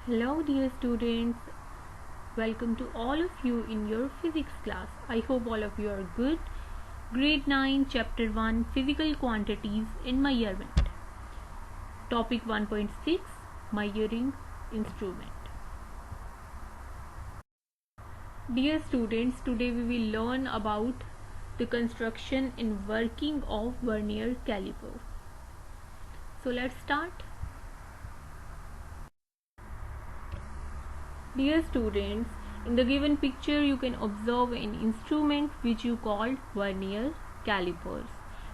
Hello dear students, welcome to all of you in your physics class. I hope all of you are good. Grade 9 Chapter 1 Physical Quantities in Measurement. Topic 1.6 Measuring Instrument. Dear students, today we will learn about the construction and working of vernier caliper. So let's start. Dear students, in the given picture you can observe an instrument which you call vernier calipers.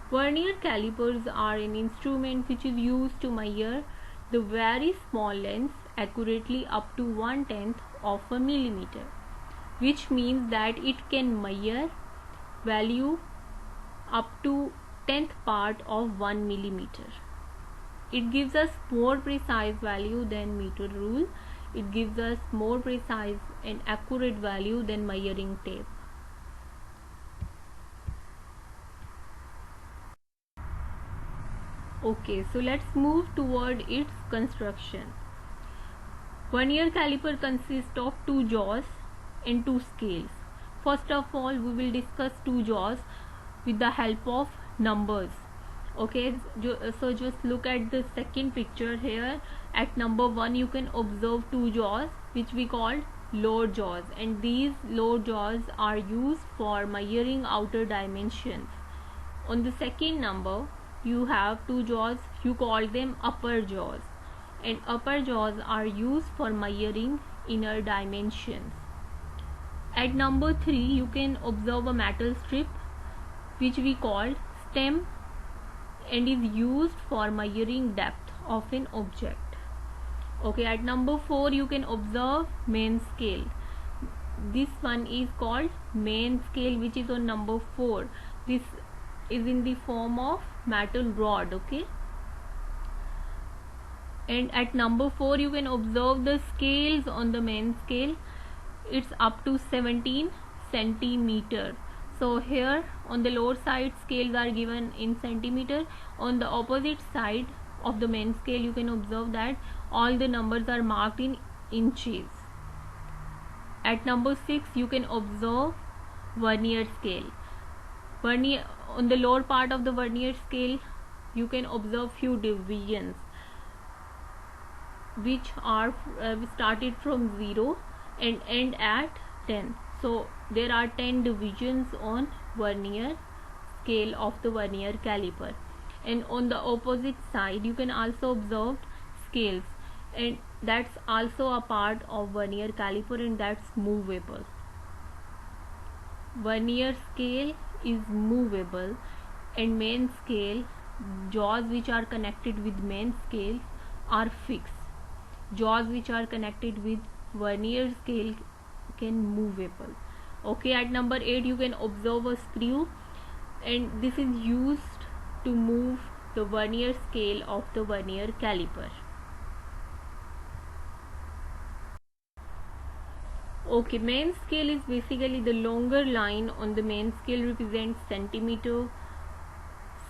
Vernier calipers are an instrument which is used to measure the very small lengths accurately up to 1/10 of a millimeter, which means that it can measure value up to 10th part of 1 millimeter. It gives us more precise value than meter rule. It gives us more precise and accurate value than measuring tape. Okay, so let's move toward its construction. Vernier caliper consists of two jaws and two scales. First of all, we will discuss two jaws with the help of numbers. Okay, so just look at the second picture here. At number 1 you can observe two jaws which we call lower jaws, and these lower jaws are used for measuring outer dimensions. On the second number you have two jaws, you call them upper jaws, and upper jaws are used for measuring inner dimensions. At number 3 you can observe a metal strip which we call stem and is used for measuring depth of an object. Okay, at number 4 you can observe main scale. This one is called main scale, which is on number 4. This is in the form of metal rod. Okay, and at number 4 you can observe the scales on the main scale. It's up to 17 centimeter. So here on the lower side scales are given in centimeter. On the opposite side of the main scale you can observe that all the numbers are marked in inches. At number 6 you can observe vernier scale. Vernier, on the lower part of the vernier scale you can observe few divisions which are started from 0 and end at 10. So there are 10 divisions on vernier scale of the vernier caliper. And on the opposite side you can also observe scales, and that's also a part of vernier caliper, and that's movable. Vernier scale is movable, and main scale jaws which are connected with main scale are fixed. Jaws which are connected with vernier scale can movable. Okay, at number 8 you can observe a screw, and this is used to move the vernier scale of the vernier caliper. Okay, main scale is basically the longer line on the main scale represents centimeter,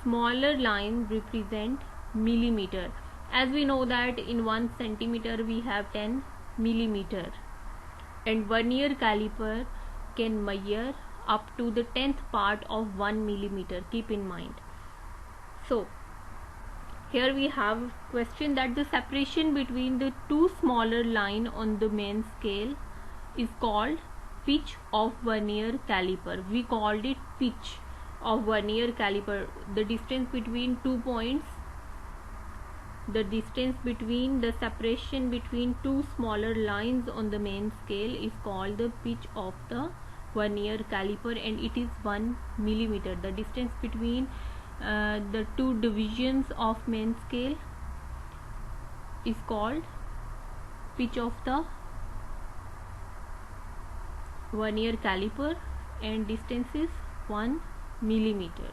smaller line represent millimeter. As we know that in 1 centimeter we have 10 millimeter, and vernier caliper can measure up to the 10th part of 1 millimeter. Keep in mind. So here we have question that the separation between the two smaller line on the main scale is called pitch of vernier caliper. We called it pitch of vernier caliper. The distance between 2 points, the distance between the separation between two smaller lines on the main scale is called the pitch of the vernier caliper, and it is 1 millimeter. The distance between the two divisions of main scale is called pitch of the vernier caliper, and distance is 1 millimeter.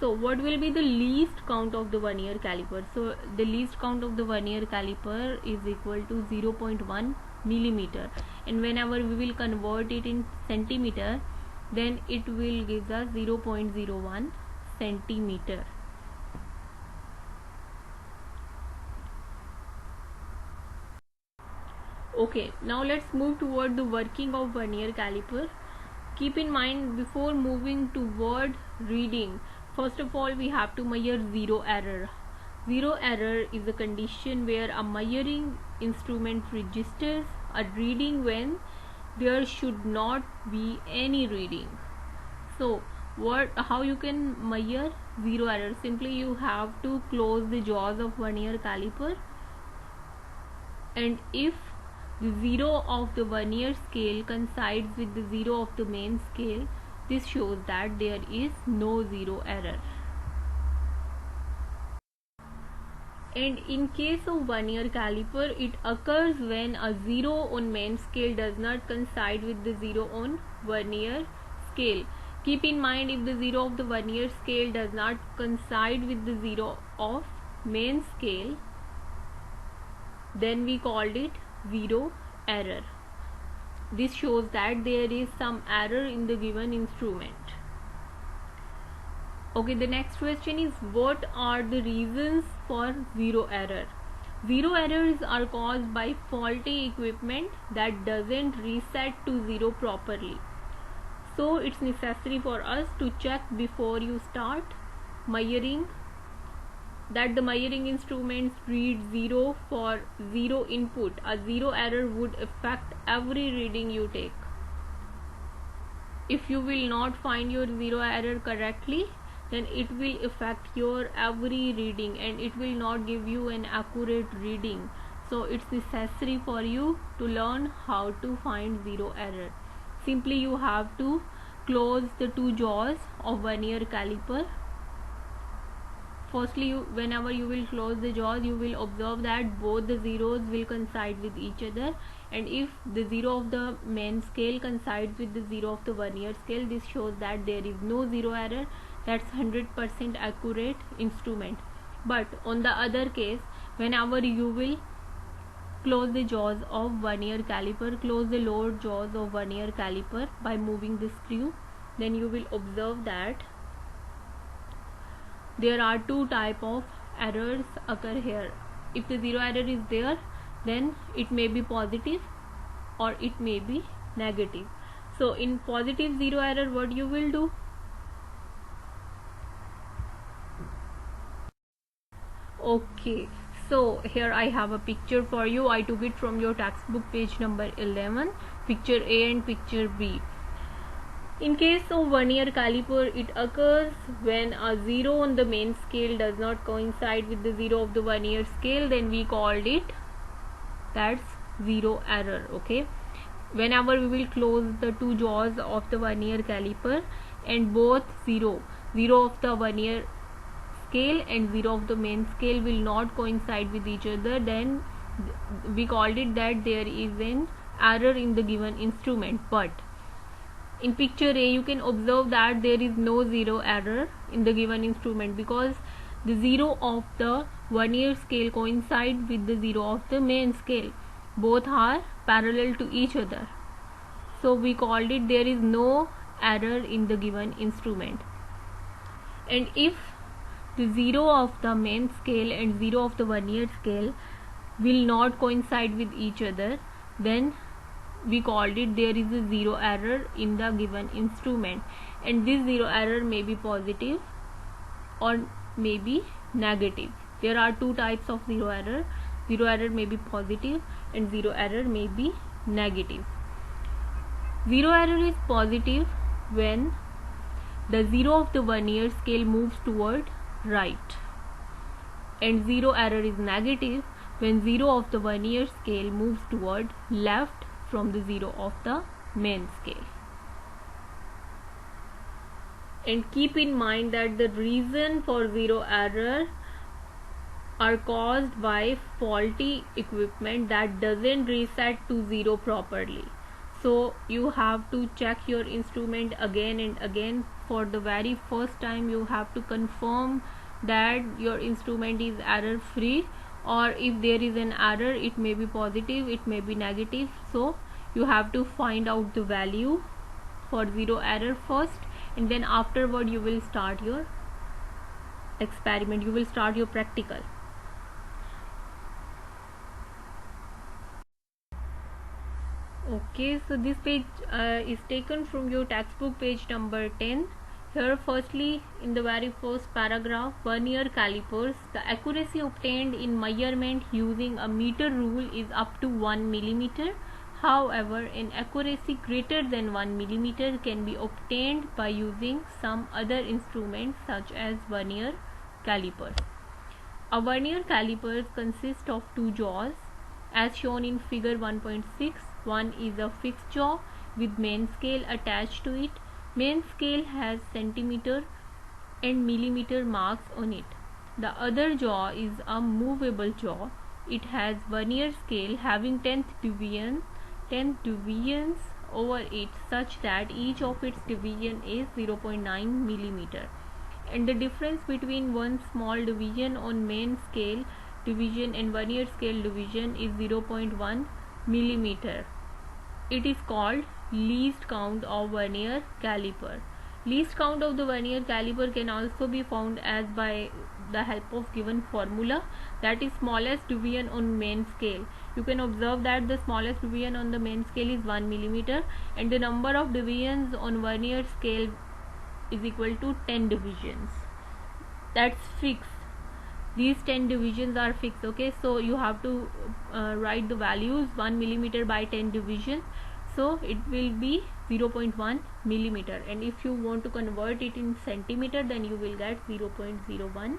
So what will be the least count of the vernier caliper? So the least count of the vernier caliper is equal to 0.1 millimeter, and whenever we will convert it in centimeter, then it will give us 0.01 centimeter. Okay, now let's move toward the working of vernier caliper. Keep in mind, before moving toward reading, first of all we have to measure zero error. Zero error is a condition where a measuring instrument registers a reading when there should not be any reading. So how you can measure zero error? Simply you have to close the jaws of vernier caliper, and if the zero of the vernier scale coincides with the zero of the main scale, this shows that there is no zero error. And in case of vernier caliper, it occurs when a zero on main scale does not coincide with the zero on vernier scale. Keep in mind, if the zero of the vernier scale does not coincide with the zero of main scale, then we called it zero error. This shows that there is some error in the given instrument. Okay, the next question is, what are the reasons for zero error? Zero errors are caused by faulty equipment that doesn't reset to zero properly. So it's necessary for us to check before you start measuring that the measuring instruments read zero for zero input. A zero error would affect every reading you take. If you will not find your zero error correctly, then it will affect your every reading and it will not give you an accurate reading. So it's necessary for you to learn how to find zero error. Simply you have to close the two jaws of vernier caliper. Firstly, whenever you will close the jaws, you will observe that both the zeros will coincide with each other, and if the zero of the main scale coincides with the zero of the vernier scale, this shows that there is no zero error. That's 100% accurate instrument. But on the other case, whenever you will close the jaws of vernier caliper, close the lower jaws of vernier caliper by moving the screw, then you will observe that there are two type of errors occur here. If the zero error is there, then it may be positive or it may be negative. So in positive zero error, what you will do? Okay, so here I have a picture for you. I took it from your textbook, page number 11, picture A and picture B. In case of vernier caliper, it occurs when a zero on the main scale does not coincide with the zero of the vernier scale, then we called it, that's zero error. Okay, whenever we will close the two jaws of the vernier caliper and both zero of the vernier scale and zero of the main scale will not coincide with each other, then we called it that there is an error in the given instrument. But in picture A, you can observe that there is no zero error in the given instrument because the zero of the vernier scale coincide with the zero of the main scale. Both are parallel to each other. So we called it there is no error in the given instrument. And if the zero of the main scale and zero of the vernier scale will not coincide with each other, then we called it there is a zero error in the given instrument, and this zero error may be positive or may be negative. There are two types of zero error. Zero error may be positive and zero error may be negative. Zero error is positive when the zero of the vernier scale moves toward right, and zero error is negative when zero of the vernier scale moves toward left from the zero of the main scale. And keep in mind that the reason for zero error are caused by faulty equipment that doesn't reset to zero properly. So you have to check your instrument again and again. For the very first time, you have to confirm that your instrument is error free, or if there is an error, it may be positive, it may be negative. So you have to find out the value for zero error first, and then afterward you will start your experiment, you will start your practical. Okay, so this page is taken from your textbook, page number 10. Here, firstly, in the very first paragraph, vernier calipers, the accuracy obtained in measurement using a meter rule is up to 1 millimeter. However, an accuracy greater than 1 millimeter can be obtained by using some other instruments such as vernier calipers. A vernier caliper consists of two jaws as shown in figure 1.6. One is a fixed jaw with main scale attached to it. Main scale has centimeter and millimeter marks on it. The other jaw is a movable jaw. It has vernier scale having 10th divisions over it such that each of its division is 0.9 millimeter. And the difference between one small division on main scale division and vernier scale division is 0.1 millimeter. It is called least count of vernier caliper. Least count of the vernier caliper can also be found as by the help of given formula, that is smallest division on main scale. You can observe that the smallest division on the main scale is 1 millimeter and the number of divisions on vernier scale is equal to 10 divisions. That's fixed. These 10 divisions are fixed. Okay, so you have to write the values 1 millimeter by 10 divisions, so it will be 0.1 millimeter, and if you want to convert it in centimeter, then you will get 0.01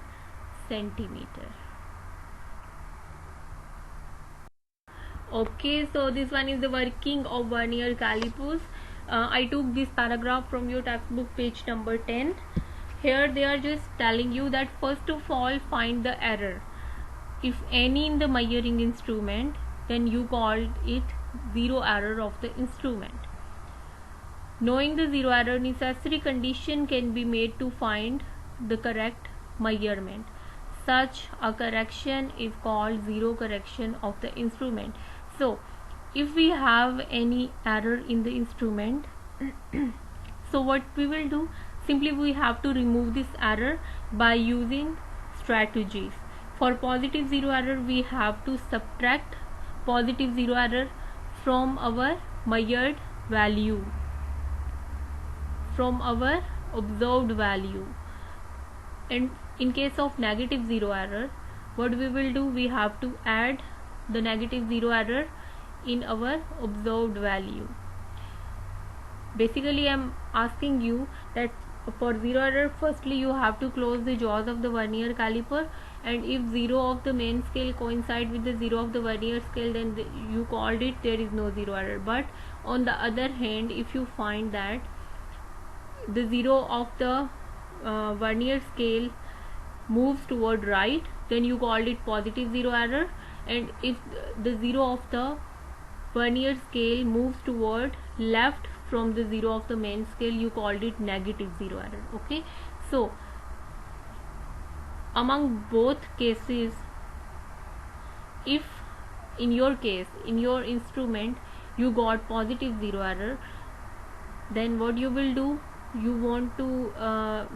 centimeter. Okay, so this one is the working of vernier calipers. I took this paragraph from your textbook, page number 10. Here they are just telling you that first of all find the error, if any, in the measuring instrument, then you call it zero error of the instrument. Knowing the zero error, necessary condition can be made to find the correct measurement. Such a correction is called zero correction of the instrument. So if we have any error in the instrument, so what we will do, simply we have to remove this error by using strategies. For positive zero error, we have to subtract positive zero error from our measured value, from our observed value. And in case of negative zero error, what we will do, we have to add the negative zero error in our observed value. Basically, I am asking you that for zero error, firstly you have to close the jaws of the vernier caliper, and if zero of the main scale coincide with the zero of the vernier scale, then you called it, there is no zero error. But on the other hand, if you find that the zero of the vernier scale moves toward right, then you called it positive zero error, and if the zero of the vernier scale moves toward left from the zero of the main scale, you called it negative zero error. Okay, so among both cases, if in your case, in your instrument, you got positive zero error, then what you will do, you want to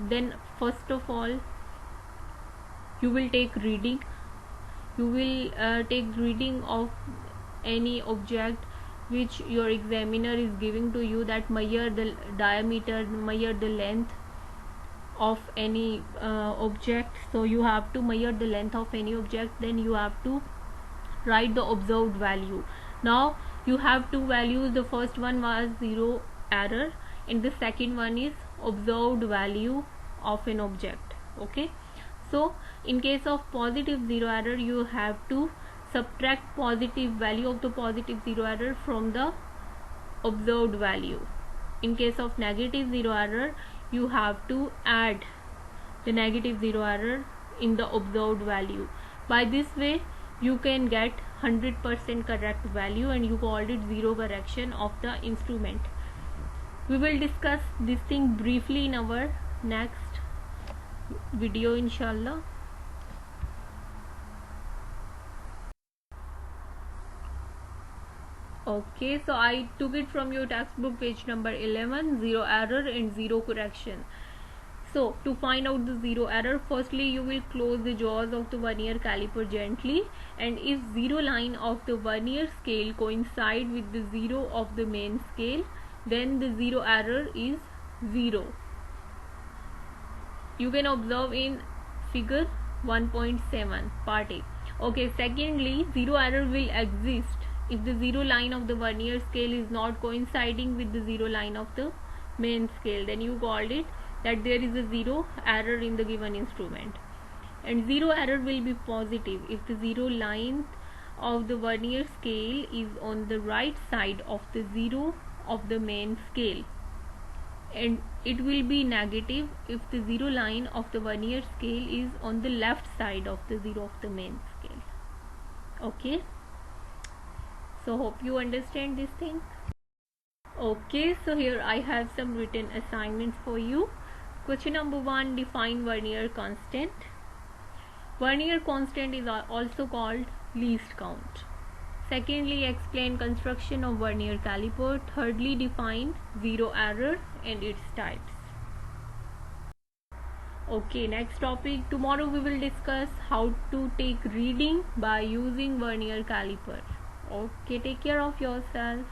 then first of all you will take reading. You will take reading of any object which your examiner is giving to you, that measure the diameter, measure the length of any object. So you have to measure the length of any object, then you have to write the observed value. Now you have two values, the first one was zero error and the second one is observed value of an object. Okay, so in case of positive zero error, you have to subtract positive value of the positive zero error from the observed value. In case of negative zero error, you have to add the negative zero error in the observed value. By this way you can get 100% correct value, and you called it zero correction of the instrument. We will discuss this thing briefly in our next video, inshallah. Okay, so I took it from your textbook, page number 11, zero error and zero correction. So to find out the zero error, firstly you will close the jaws of the vernier caliper gently, and if zero line of the vernier scale coincide with the zero of the main scale, then the zero error is 0. You can observe in figure 1.7 part A. Okay, secondly, zero error will exist if the zero line of the vernier scale is not coinciding with the zero line of the main scale. Then you called it that there is a zero error in the given instrument. And zero error will be positive if the zero line of the vernier scale is on the right side of the zero of the main scale, and it will be negative if the zero line of the vernier scale is on the left side of the zero of the main scale. Okay, so hope you understand this thing. Okay, so here I have some written assignments for you. Question number 1, define vernier constant. Vernier constant is also called least count. Secondly, explain construction of vernier caliper. Thirdly, define zero error and its types. Okay, next topic. Tomorrow we will discuss how to take reading by using vernier caliper. Okay, take care of yourself.